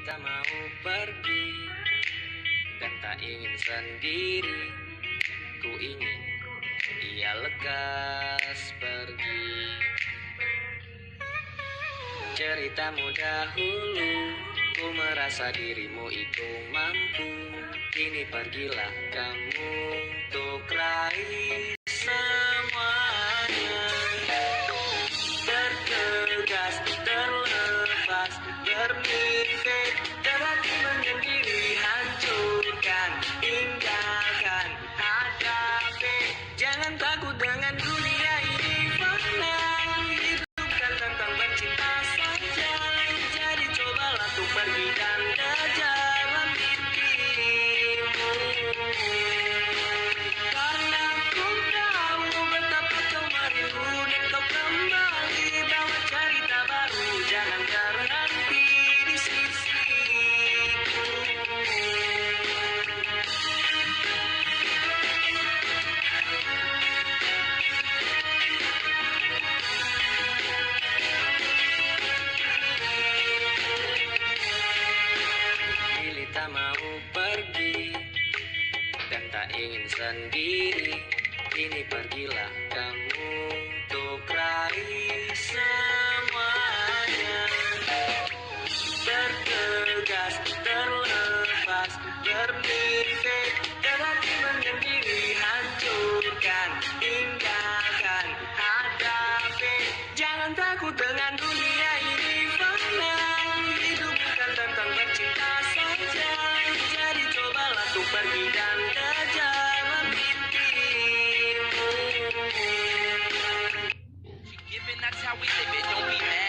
tak mau pergi dan tak ingin sendiri. Ku ingin ia lekas pergi. Ceritamu dahulu, ku merasa dirimu itu mampu. Kini pergilah kamu untuk raih semuanya. Tergegas, terlepas, bermimpi, terhati menyendiri, hancurkan, tinggalkan, hadapi. Jangan takut dengan dunia ini fana. Hidup kan tentang bercinta saja. Jadi cobalah untuk pergi dan kejar mimpimu. Karena ku tahu betapa kau merindu dan kau kembali bawa cerita baru. Jangan terhenti di sisiku. Bila tak mau pergi dan tak ingin sendiri, kini pergilah kamu untuk raih semuanya. Tergegas, terlepas, bermimpi, terhati menyendiri, hancurkan, tinggalkan, hadapi. Jangan takut dengan dunia ini fana. Hidup bukan tentang bercinta saja. Jadi cobalah untuk pergi dan kejar mimpimu. Given that's how we live it, don't be mad.